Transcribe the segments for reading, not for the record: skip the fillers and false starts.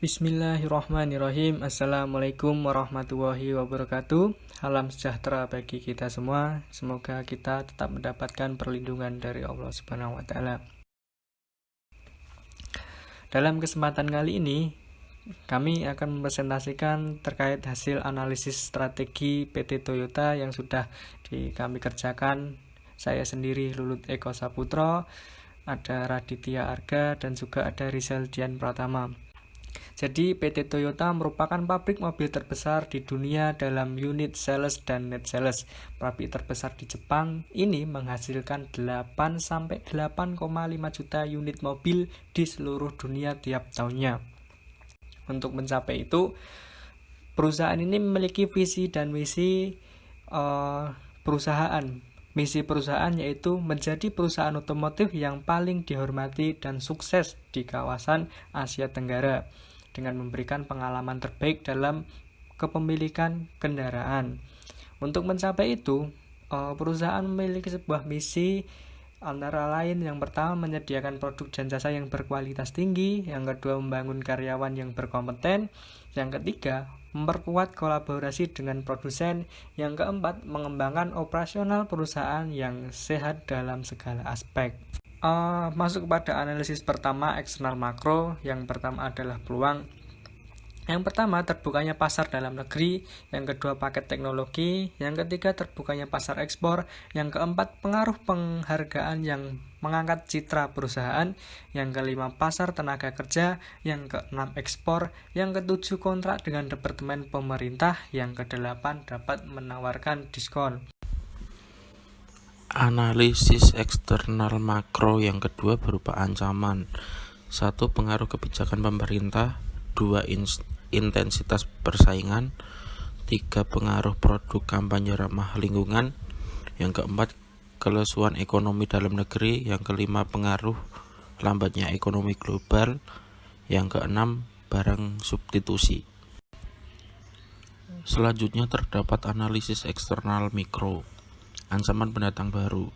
Bismillahirrahmanirrahim. Assalamualaikum warahmatullahi wabarakatuh. Salam sejahtera bagi kita semua. Semoga kita tetap mendapatkan perlindungan dari Allah Subhanahu wa taala. Dalam kesempatan kali ini, kami akan mempresentasikan terkait hasil analisis strategi PT Toyota yang sudah kami kerjakan. Saya sendiri Lulut Eko Saputro, ada Raditya Arga, dan juga ada Rizal Dian Pratama. Jadi PT Toyota merupakan pabrik mobil terbesar di dunia dalam unit sales dan net sales. Pabrik terbesar di Jepang ini menghasilkan 8-8,5 juta unit mobil di seluruh dunia tiap tahunnya. Untuk mencapai itu, perusahaan ini memiliki visi dan misi perusahaan. Misi perusahaan yaitu menjadi perusahaan otomotif yang paling dihormati dan sukses di kawasan Asia Tenggara dengan memberikan pengalaman terbaik dalam kepemilikan kendaraan. Untuk mencapai itu, perusahaan memiliki sebuah misi antara lain yang pertama menyediakan produk dan jasa yang berkualitas tinggi, yang kedua membangun karyawan yang berkompeten, yang ketiga memperkuat kolaborasi dengan produsen, yang keempat mengembangkan operasional perusahaan yang sehat dalam segala aspek. Masuk kepada analisis pertama, eksternal makro. Yang pertama adalah peluang. Yang pertama, terbukanya pasar dalam negeri. Yang kedua, paket teknologi. Yang ketiga, terbukanya pasar ekspor. Yang keempat, pengaruh penghargaan yang mengangkat citra perusahaan. Yang kelima, pasar tenaga kerja. Yang keenam, ekspor. Yang ketujuh, kontrak dengan departemen pemerintah. Yang kedelapan, dapat menawarkan diskon. Analisis eksternal makro yang kedua berupa ancaman. 1. Pengaruh kebijakan pemerintah. 2. Intensitas persaingan. 3. Pengaruh produk kampanye ramah lingkungan. Yang keempat, kelesuan ekonomi dalam negeri. Yang kelima, pengaruh lambatnya ekonomi global. Yang keenam, barang substitusi. Selanjutnya terdapat analisis eksternal mikro. Ancaman pendatang baru.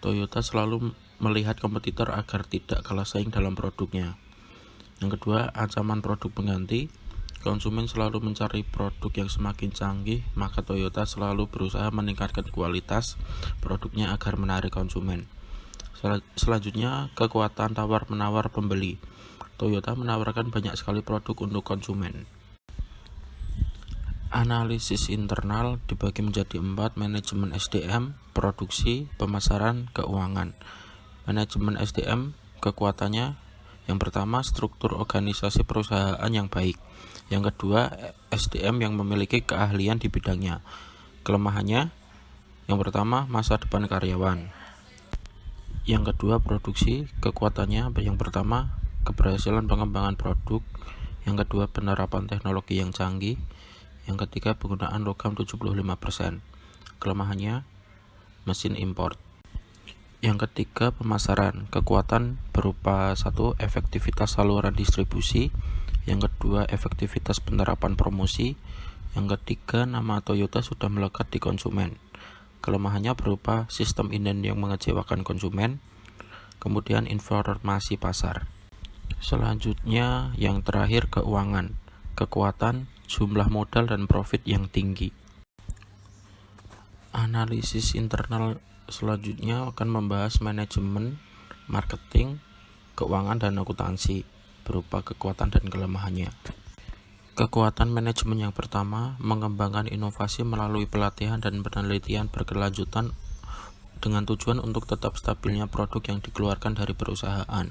Toyota selalu melihat kompetitor agar tidak kalah saing dalam produknya. Yang kedua, ancaman produk pengganti. Konsumen selalu mencari produk yang semakin canggih, maka Toyota selalu berusaha meningkatkan kualitas produknya agar menarik konsumen. Selanjutnya, kekuatan tawar-menawar pembeli. Toyota menawarkan banyak sekali produk untuk konsumen. Analisis internal dibagi menjadi 4, manajemen SDM, produksi, pemasaran, keuangan. Manajemen SDM, kekuatannya, yang pertama, struktur organisasi perusahaan yang baik. Yang kedua, SDM yang memiliki keahlian di bidangnya. Kelemahannya, yang pertama, masa depan karyawan. Yang kedua, produksi, kekuatannya, yang pertama, keberhasilan pengembangan produk. Yang kedua, penerapan teknologi yang canggih. Yang ketiga, penggunaan logam 75%. Kelemahannya, mesin import. Yang ketiga, pemasaran. Kekuatan berupa 1. Efektivitas saluran distribusi. Yang kedua, efektivitas penerapan promosi. Yang ketiga, nama Toyota sudah melekat di konsumen. Kelemahannya berupa sistem inden yang mengecewakan konsumen. Kemudian informasi pasar. Selanjutnya, yang terakhir, keuangan. Kekuatan, jumlah modal dan profit yang tinggi. Analisis internal selanjutnya akan membahas manajemen, marketing, keuangan, dan akuntansi berupa kekuatan dan kelemahannya. Kekuatan manajemen yang pertama, mengembangkan inovasi melalui pelatihan dan penelitian berkelanjutan dengan tujuan untuk tetap stabilnya produk yang dikeluarkan dari perusahaan.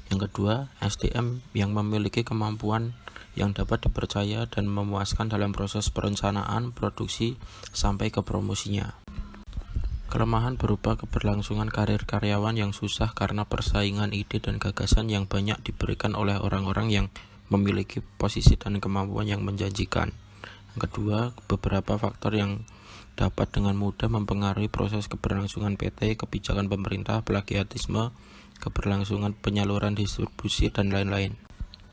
Yang kedua, SDM yang memiliki kemampuan yang dapat dipercaya dan memuaskan dalam proses perencanaan, produksi, sampai ke promosinya. Kelemahan berupa keberlangsungan karir karyawan yang susah karena persaingan ide dan gagasan yang banyak diberikan oleh orang-orang yang memiliki posisi dan kemampuan yang menjanjikan. Yang kedua, beberapa faktor yang dapat dengan mudah mempengaruhi proses keberlangsungan PT, kebijakan pemerintah, plagiarisme, keberlangsungan penyaluran distribusi, dan lain-lain.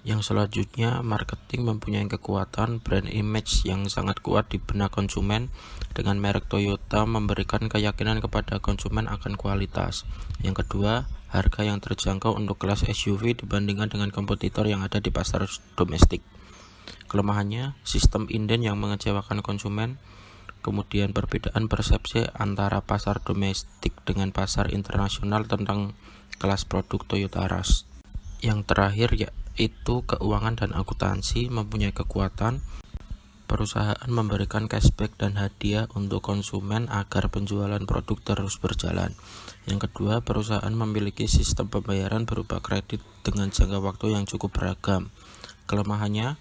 Yang selanjutnya, marketing mempunyai kekuatan brand image yang sangat kuat di benak konsumen. Dengan merek Toyota memberikan keyakinan kepada konsumen akan kualitas. Yang kedua, harga yang terjangkau untuk kelas SUV dibandingkan dengan kompetitor yang ada di pasar domestik. Kelemahannya, sistem inden yang mengecewakan konsumen, kemudian perbedaan persepsi antara pasar domestik dengan pasar internasional tentang kelas produk Toyota Rush. Yang terakhir yaitu keuangan dan akuntansi mempunyai kekuatan. Perusahaan memberikan cashback dan hadiah untuk konsumen agar penjualan produk terus berjalan. Yang kedua, perusahaan memiliki sistem pembayaran berupa kredit dengan jangka waktu yang cukup beragam. Kelemahannya,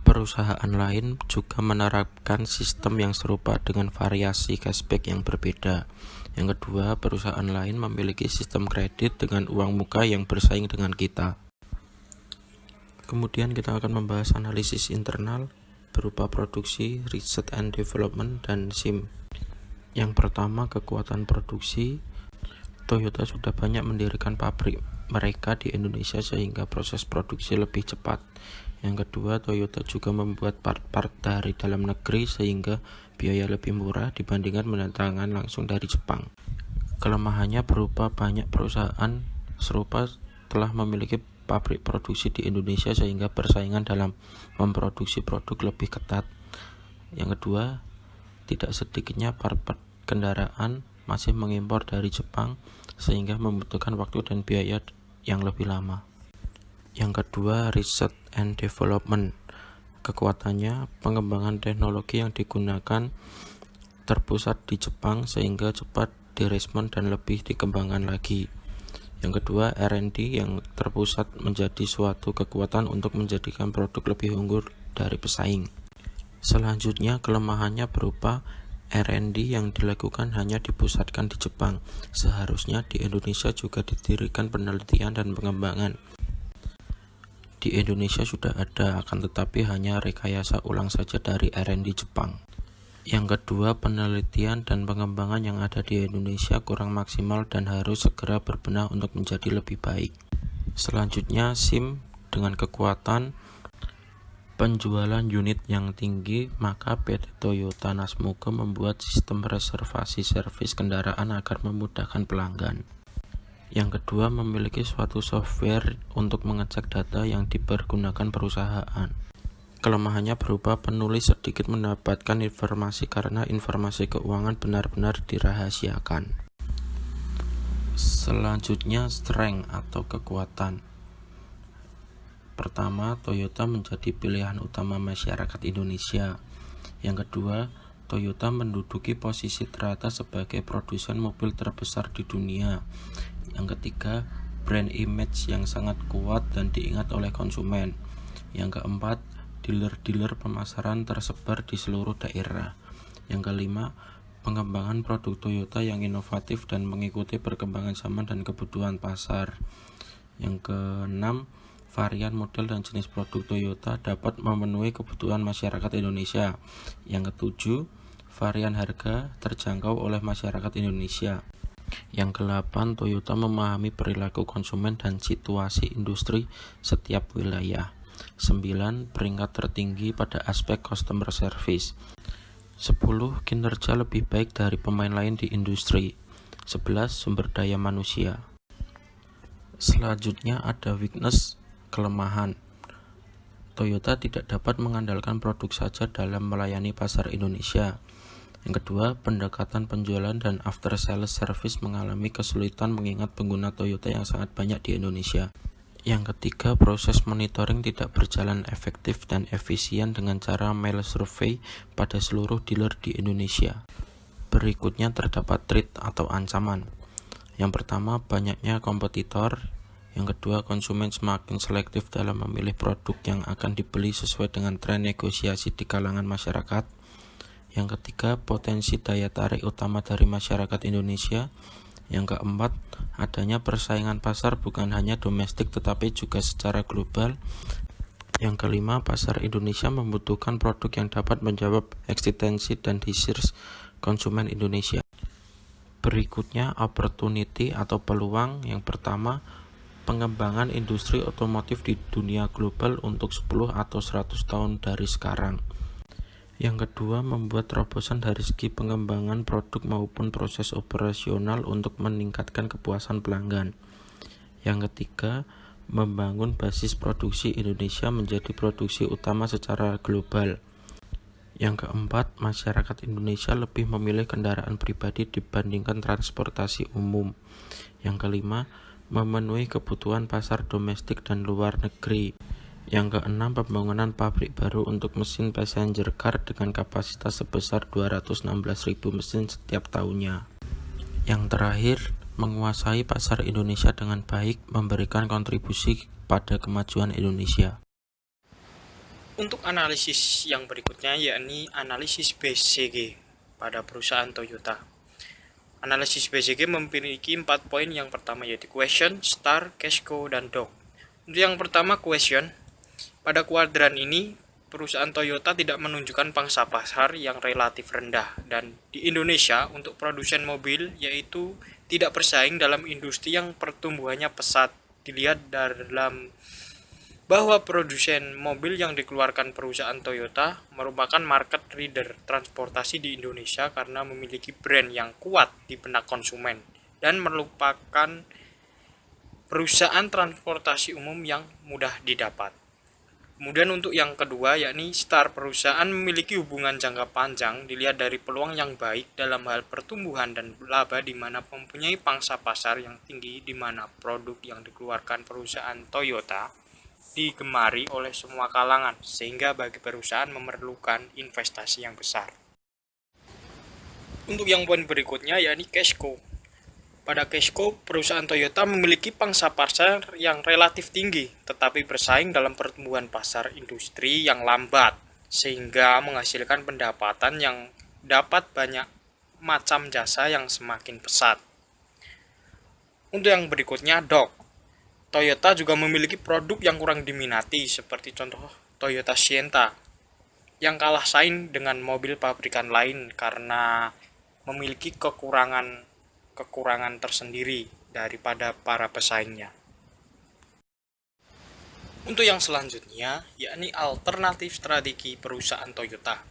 perusahaan lain juga menerapkan sistem yang serupa dengan variasi cashback yang berbeda. Yang kedua, perusahaan lain memiliki sistem kredit dengan uang muka yang bersaing dengan kita. Kemudian kita akan membahas analisis internal berupa produksi, research and development, dan SIM. Yang pertama, kekuatan produksi. Toyota sudah banyak mendirikan pabrik mereka di Indonesia sehingga proses produksi lebih cepat. Yang kedua, Toyota juga membuat part-part dari dalam negeri sehingga biaya lebih murah dibandingkan mendatangkan langsung dari Jepang. Kelemahannya berupa banyak perusahaan serupa telah memiliki pabrik produksi di Indonesia sehingga persaingan dalam memproduksi produk lebih ketat. Yang kedua, tidak sedikitnya part-part kendaraan masih mengimpor dari Jepang sehingga membutuhkan waktu dan biaya yang lebih lama. Yang kedua, research and development. Kekuatannya, pengembangan teknologi yang digunakan terpusat di Jepang sehingga cepat direspon dan lebih dikembangkan lagi. Yang kedua, R&D yang terpusat menjadi suatu kekuatan untuk menjadikan produk lebih unggul dari pesaing. Selanjutnya, kelemahannya berupa R&D yang dilakukan hanya dipusatkan di Jepang. Seharusnya di Indonesia juga didirikan penelitian dan pengembangan. Di Indonesia sudah ada, akan tetapi hanya rekayasa ulang saja dari R&D Jepang. Yang kedua, penelitian dan pengembangan yang ada di Indonesia kurang maksimal dan harus segera berbenah untuk menjadi lebih baik. Selanjutnya, SIM dengan kekuatan penjualan unit yang tinggi, maka PT Toyota Nasmoke membuat sistem reservasi servis kendaraan agar memudahkan pelanggan. Yang kedua, memiliki suatu software untuk mengecek data yang dipergunakan perusahaan. Kelemahannya berupa penulis sedikit mendapatkan informasi karena informasi keuangan benar-benar dirahasiakan. Selanjutnya, strength atau kekuatan. Pertama, Toyota menjadi pilihan utama masyarakat Indonesia. Yang kedua, Toyota menduduki posisi teratas sebagai produsen mobil terbesar di dunia. Yang ketiga, brand image yang sangat kuat dan diingat oleh konsumen. Yang keempat, dealer-dealer pemasaran tersebar di seluruh daerah. Yang kelima, pengembangan produk Toyota yang inovatif dan mengikuti perkembangan zaman dan kebutuhan pasar. Yang keenam, varian model dan jenis produk Toyota dapat memenuhi kebutuhan masyarakat Indonesia. Yang ketujuh, varian harga terjangkau oleh masyarakat Indonesia. Yang ke-8, Toyota memahami perilaku konsumen dan situasi industri setiap wilayah. 9. Peringkat tertinggi pada aspek customer service. 10. Kinerja lebih baik dari pemain lain di industri. 11. Sumber daya manusia. Selanjutnya ada weakness, kelemahan. Toyota tidak dapat mengandalkan produk saja dalam melayani pasar Indonesia. Yang kedua, pendekatan penjualan dan after sales service mengalami kesulitan mengingat pengguna Toyota yang sangat banyak di Indonesia. Yang ketiga, proses monitoring tidak berjalan efektif dan efisien dengan cara mail survey pada seluruh dealer di Indonesia. Berikutnya terdapat threat atau ancaman. Yang pertama, banyaknya kompetitor. Yang kedua, konsumen semakin selektif dalam memilih produk yang akan dibeli sesuai dengan tren negosiasi di kalangan masyarakat. Yang ketiga, potensi daya tarik utama dari masyarakat Indonesia. Yang keempat, adanya persaingan pasar bukan hanya domestik tetapi juga secara global. Yang kelima, pasar Indonesia membutuhkan produk yang dapat menjawab eksistensi dan desires konsumen Indonesia. Berikutnya, opportunity atau peluang. Yang pertama, pengembangan industri otomotif di dunia global untuk 10 atau 100 tahun dari sekarang. Yang kedua, membuat terobosan dari segi pengembangan produk maupun proses operasional untuk meningkatkan kepuasan pelanggan. Yang ketiga, membangun basis produksi Indonesia menjadi produksi utama secara global. Yang keempat, masyarakat Indonesia lebih memilih kendaraan pribadi dibandingkan transportasi umum. Yang kelima, memenuhi kebutuhan pasar domestik dan luar negeri. Yang keenam, pembangunan pabrik baru untuk mesin passenger car dengan kapasitas sebesar 216.000 mesin setiap tahunnya. Yang terakhir, menguasai pasar Indonesia dengan baik, memberikan kontribusi pada kemajuan Indonesia. Untuk analisis yang berikutnya yakni analisis BCG pada perusahaan Toyota. Analisis BCG memiliki 4 poin. Yang pertama yaitu question, star, cash cow, dan dog. Untuk yang pertama question, pada kuadran ini perusahaan Toyota tidak menunjukkan pangsa pasar yang relatif rendah, dan di Indonesia untuk produsen mobil yaitu tidak bersaing dalam industri yang pertumbuhannya pesat. Dilihat dalam bahwa produsen mobil yang dikeluarkan perusahaan Toyota merupakan market leader transportasi di Indonesia karena memiliki brand yang kuat di benak konsumen dan merupakan perusahaan transportasi umum yang mudah didapat. Kemudian untuk yang kedua yakni star, perusahaan memiliki hubungan jangka panjang dilihat dari peluang yang baik dalam hal pertumbuhan dan laba di mana mempunyai pangsa pasar yang tinggi di mana produk yang dikeluarkan perusahaan Toyota digemari oleh semua kalangan sehingga bagi perusahaan memerlukan investasi yang besar. Untuk yang poin berikutnya yakni cash cow. Pada cash cow, perusahaan Toyota memiliki pangsa pasar yang relatif tinggi, tetapi bersaing dalam pertumbuhan pasar industri yang lambat, sehingga menghasilkan pendapatan yang dapat banyak macam jasa yang semakin pesat. Untuk yang berikutnya, dog. Toyota juga memiliki produk yang kurang diminati, seperti contoh Toyota Sienna, yang kalah saing dengan mobil pabrikan lain karena memiliki kekurangan tersendiri daripada para pesaingnya. Untuk yang selanjutnya, yakni alternatif strategi perusahaan Toyota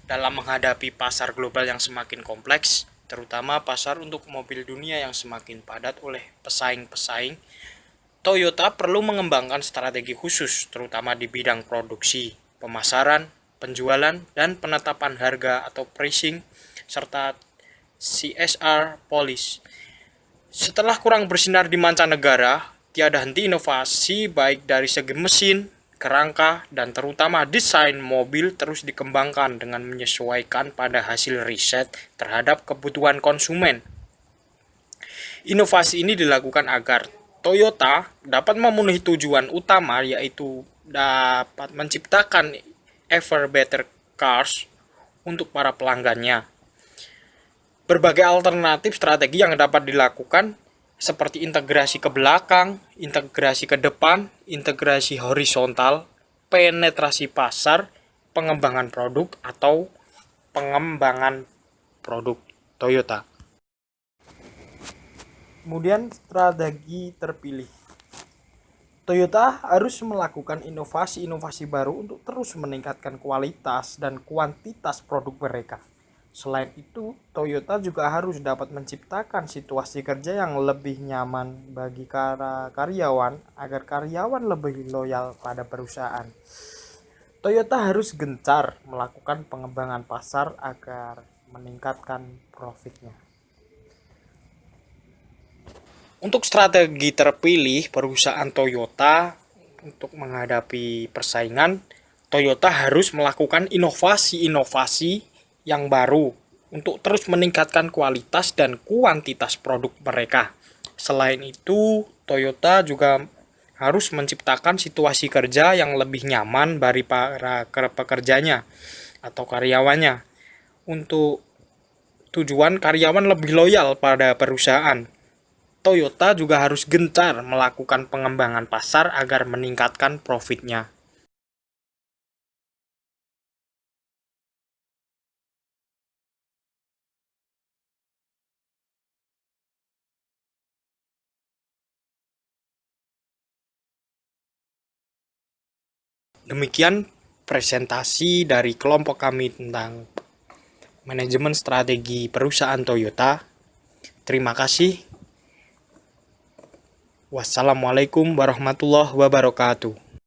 dalam menghadapi pasar global yang semakin kompleks, terutama pasar untuk mobil dunia yang semakin padat oleh pesaing-pesaing. Toyota perlu mengembangkan strategi khusus, terutama di bidang produksi, pemasaran, penjualan, dan penetapan harga atau pricing, serta CSR policy. Setelah kurang bersinar di mancanegara, tiada henti inovasi baik dari segi mesin, kerangka, dan terutama desain mobil terus dikembangkan dengan menyesuaikan pada hasil riset terhadap kebutuhan konsumen. Inovasi ini dilakukan agar Toyota dapat memenuhi tujuan utama yaitu dapat menciptakan ever better cars untuk para pelanggannya. Berbagai alternatif strategi yang dapat dilakukan seperti integrasi ke belakang, integrasi ke depan, integrasi horizontal, penetrasi pasar, pengembangan produk atau pengembangan produk Toyota. Kemudian strategi terpilih. Toyota harus melakukan inovasi-inovasi baru untuk terus meningkatkan kualitas dan kuantitas produk mereka. Selain itu, Toyota juga harus dapat menciptakan situasi kerja yang lebih nyaman bagi karyawan agar karyawan lebih loyal pada perusahaan. Toyota harus gencar melakukan pengembangan pasar agar meningkatkan profitnya. Untuk strategi terpilih perusahaan Toyota untuk menghadapi persaingan, Toyota harus melakukan inovasi-inovasi yang baru untuk terus meningkatkan kualitas dan kuantitas produk mereka. Selain itu, Toyota juga harus menciptakan situasi kerja yang lebih nyaman bagi para pekerjanya atau karyawannya untuk tujuan karyawan lebih loyal pada perusahaan. Toyota juga harus gencar melakukan pengembangan pasar agar meningkatkan profitnya. Demikian presentasi dari kelompok kami tentang manajemen strategi perusahaan Toyota. Terima kasih. Wassalamualaikum warahmatullahi wabarakatuh.